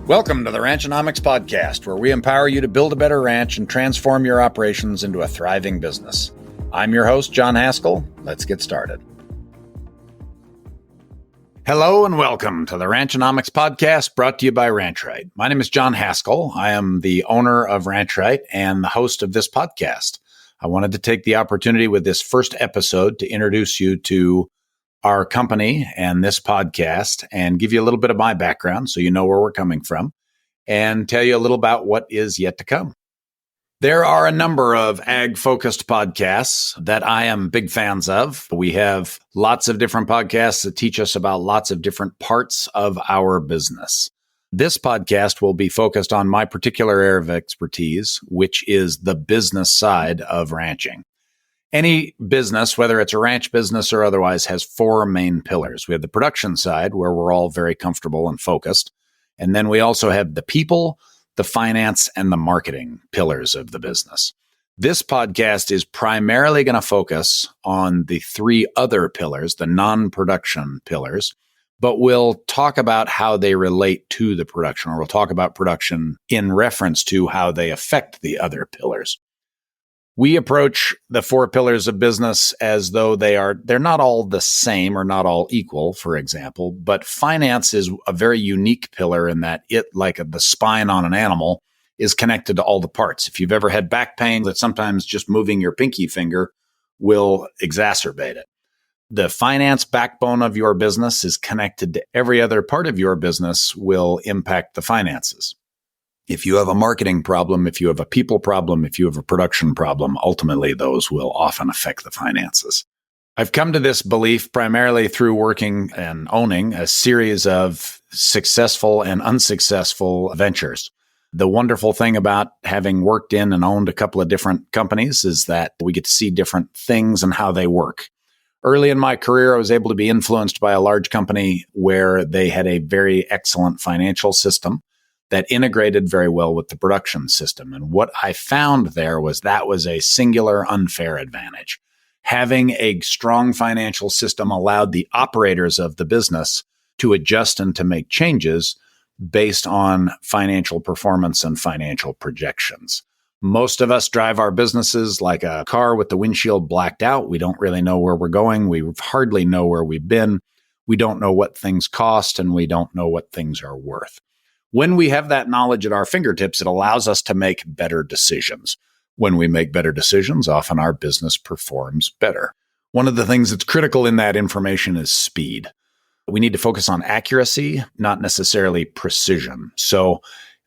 Welcome to the Ranchonomics podcast, where we empower you to build a better ranch and transform your operations into a thriving business. I'm your host, John Haskell. Let's get started. Hello and welcome to the Ranchonomics podcast, brought to you by Ranchorite. My name is John Haskell. I am the owner of Ranchorite and the host of this podcast. I wanted to take the opportunity with this first episode to introduce you to our company and this podcast and give you a little bit of my background so you know where we're coming from and tell you a little about what is yet to come. There are a number of ag-focused podcasts that I am big fans of. We have lots of different podcasts that teach us about lots of different parts of our business. This podcast will be focused on my particular area of expertise, which is the business side of ranching. Any business, whether it's a ranch business or otherwise, has four main pillars. We have the production side, where we're all very comfortable and focused. And then we also have the people, the finance, and the marketing pillars of the business. This podcast is primarily going to focus on the three other pillars, the non-production pillars, but we'll talk about how they relate to the production, or we'll talk about production in reference to how they affect the other pillars. We approach the four pillars of business as though they're not all the same or not all equal, for example, but finance is a very unique pillar in that it, like the spine on an animal, is connected to all the parts. If you've ever had back pain, that sometimes just moving your pinky finger will exacerbate it. The finance backbone of your business is connected to every other part of your business will impact the finances. If you have a marketing problem, if you have a people problem, if you have a production problem, ultimately those will often affect the finances. I've come to this belief primarily through working and owning a series of successful and unsuccessful ventures. The wonderful thing about having worked in and owned a couple of different companies is that we get to see different things and how they work. Early in my career, I was able to be influenced by a large company where they had a very excellent financial system that integrated very well with the production system. And what I found there was that was a singular unfair advantage. Having a strong financial system allowed the operators of the business to adjust and to make changes based on financial performance and financial projections. Most of us drive our businesses like a car with the windshield blacked out. We don't really know where we're going. We hardly know where we've been. We don't know what things cost, and we don't know what things are worth. When we have that knowledge at our fingertips, it allows us to make better decisions. When we make better decisions, often our business performs better. One of the things that's critical in that information is speed. We need to focus on accuracy, not necessarily precision. So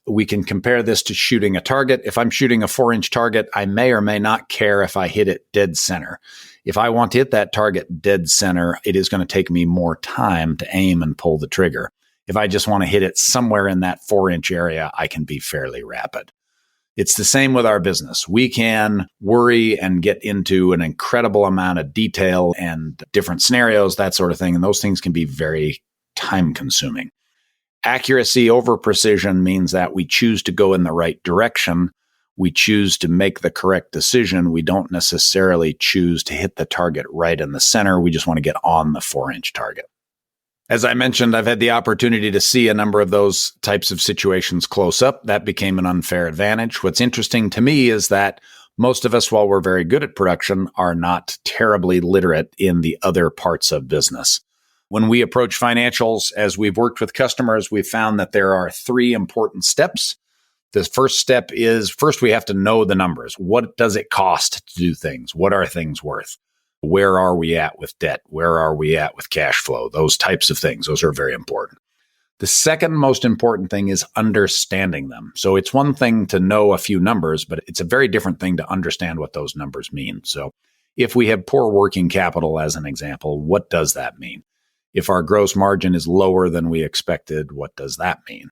we can compare this to shooting a target. If I'm shooting a 4-inch target, I may or may not care if I hit it dead center. If I want to hit that target dead center, it is going to take me more time to aim and pull the trigger. If I just want to hit it somewhere in that 4-inch area, I can be fairly rapid. It's the same with our business. We can worry and get into an incredible amount of detail and different scenarios, that sort of thing, and those things can be very time-consuming. Accuracy over precision means that we choose to go in the right direction. We choose to make the correct decision. We don't necessarily choose to hit the target right in the center. We just want to get on the 4-inch target. As I mentioned, I've had the opportunity to see a number of those types of situations close up. That became an unfair advantage. What's interesting to me is that most of us, while we're very good at production, are not terribly literate in the other parts of business. When we approach financials, as we've worked with customers, we've found that there are three important steps. The first step is, first we have to know the numbers. What does it cost to do things? What are things worth? Where are we at with debt? Where are we at with cash flow? Those types of things. Those are very important. The second most important thing is understanding them. So it's one thing to know a few numbers, but it's a very different thing to understand what those numbers mean. So if we have poor working capital, as an example, what does that mean? If our gross margin is lower than we expected, what does that mean?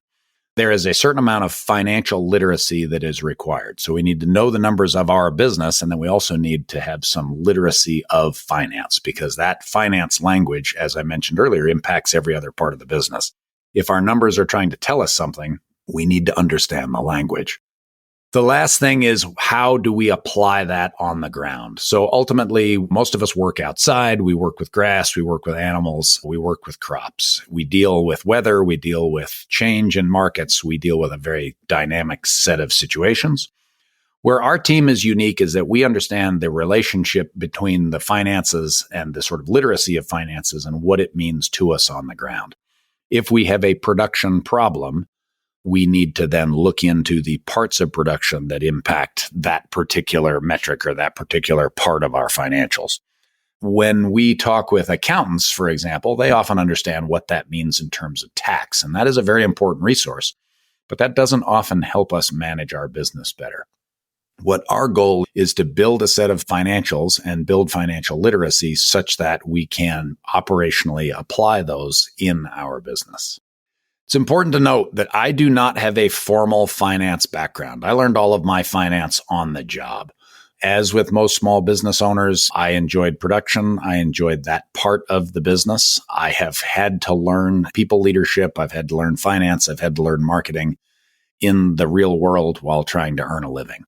There is a certain amount of financial literacy that is required. So we need to know the numbers of our business, and then we also need to have some literacy of finance, because that finance language, as I mentioned earlier, impacts every other part of the business. If our numbers are trying to tell us something, we need to understand the language. The last thing is, how do we apply that on the ground? So ultimately, most of us work outside. We work with grass. We work with animals. We work with crops. We deal with weather. We deal with change in markets. We deal with a very dynamic set of situations. Where our team is unique is that we understand the relationship between the finances and the sort of literacy of finances and what it means to us on the ground. If we have a production problem, we need to then look into the parts of production that impact that particular metric or that particular part of our financials. When we talk with accountants, for example, they often understand what that means in terms of tax, and that is a very important resource, but that doesn't often help us manage our business better. What our goal is to build a set of financials and build financial literacy such that we can operationally apply those in our business. It's important to note that I do not have a formal finance background. I learned all of my finance on the job. As with most small business owners, I enjoyed production. I enjoyed that part of the business. I have had to learn people leadership. I've had to learn finance. I've had to learn marketing in the real world while trying to earn a living.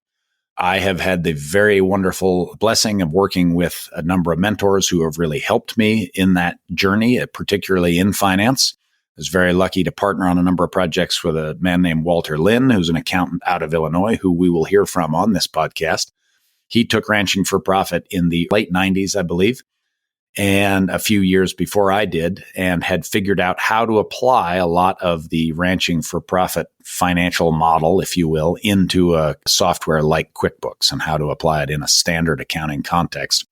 I have had the very wonderful blessing of working with a number of mentors who have really helped me in that journey, particularly in finance. I was very lucky to partner on a number of projects with a man named Walter Lynn, who's an accountant out of Illinois, who we will hear from on this podcast. He took ranching for profit in the late 90s, I believe, and a few years before I did, and had figured out how to apply a lot of the ranching for profit financial model, if you will, into a software like QuickBooks and how to apply it in a standard accounting context.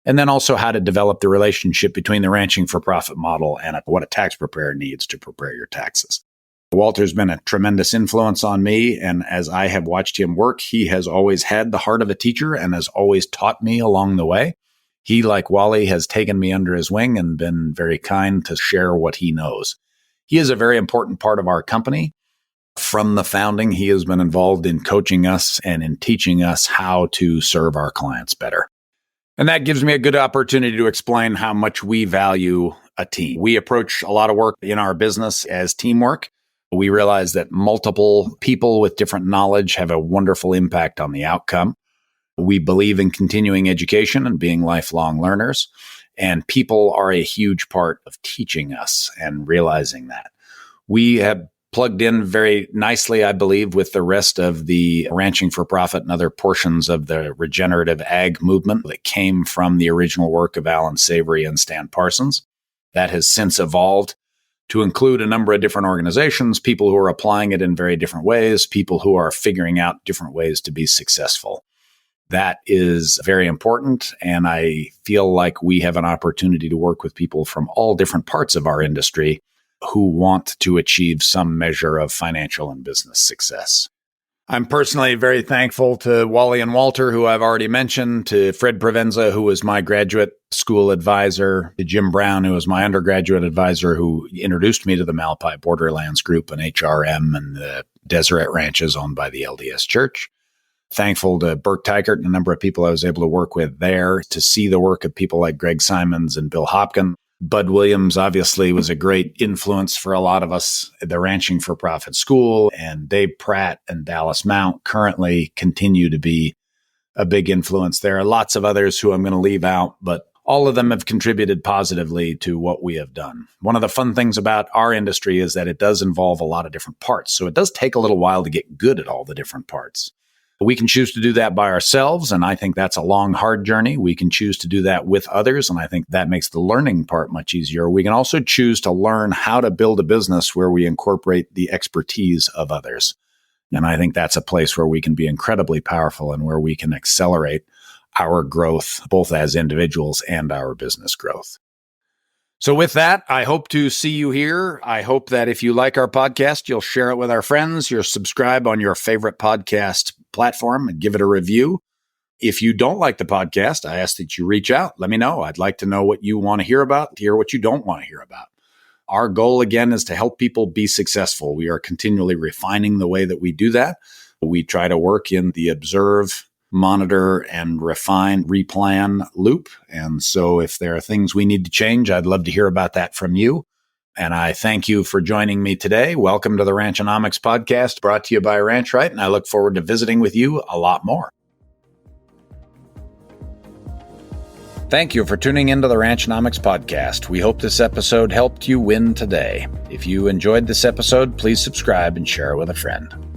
And then also how to develop the relationship between the ranching for profit model and what a tax preparer needs to prepare your taxes. Walter's been a tremendous influence on me. And as I have watched him work, he has always had the heart of a teacher and has always taught me along the way. He, like Wally, has taken me under his wing and been very kind to share what he knows. He is a very important part of our company. From the founding, he has been involved in coaching us and in teaching us how to serve our clients better. And that gives me a good opportunity to explain how much we value a team. We approach a lot of work in our business as teamwork. We realize that multiple people with different knowledge have a wonderful impact on the outcome. We believe in continuing education and being lifelong learners, and people are a huge part of teaching us and realizing that. We have plugged in very nicely, I believe, with the rest of the ranching for profit and other portions of the regenerative ag movement that came from the original work of Alan Savory and Stan Parsons. That has since evolved to include a number of different organizations, people who are applying it in very different ways, people who are figuring out different ways to be successful. That is very important, and I feel like we have an opportunity to work with people from all different parts of our industry who want to achieve some measure of financial and business success. I'm personally very thankful to Wally and Walter, who I've already mentioned, to Fred Provenza, who was my graduate school advisor, to Jim Brown, who was my undergraduate advisor, who introduced me to the Malpai Borderlands Group and HRM and the Deseret Ranches owned by the LDS Church. Thankful to Burke Teichert and a number of people I was able to work with there, to see the work of people like Greg Simons and Bill Hopkin. Bud Williams obviously was a great influence for a lot of us at the Ranching for Profit School, and Dave Pratt and Dallas Mount currently continue to be a big influence. There are lots of others who I'm going to leave out, but all of them have contributed positively to what we have done. One of the fun things about our industry is that it does involve a lot of different parts, so it does take a little while to get good at all the different parts. We can choose to do that by ourselves, and I think that's a long, hard journey. We can choose to do that with others, and I think that makes the learning part much easier. We can also choose to learn how to build a business where we incorporate the expertise of others. And I think that's a place where we can be incredibly powerful and where we can accelerate our growth, both as individuals and our business growth. So with that, I hope to see you here. I hope that if you like our podcast, you'll share it with our friends. You'll subscribe on your favorite podcast platform and give it a review. If you don't like the podcast, I ask that you reach out. Let me know. I'd like to know what you want to hear about, hear what you don't want to hear about. Our goal, again, is to help people be successful. We are continually refining the way that we do that. We try to work in the observe, monitor, and refine, replan loop. And so if there are things we need to change, I'd love to hear about that from you. And I thank you for joining me today. Welcome to the Ranchonomics podcast, brought to you by Ranchright, and I look forward to visiting with you a lot more. Thank you for tuning into the Ranchonomics podcast. We hope this episode helped you win today. If you enjoyed this episode, please subscribe and share it with a friend.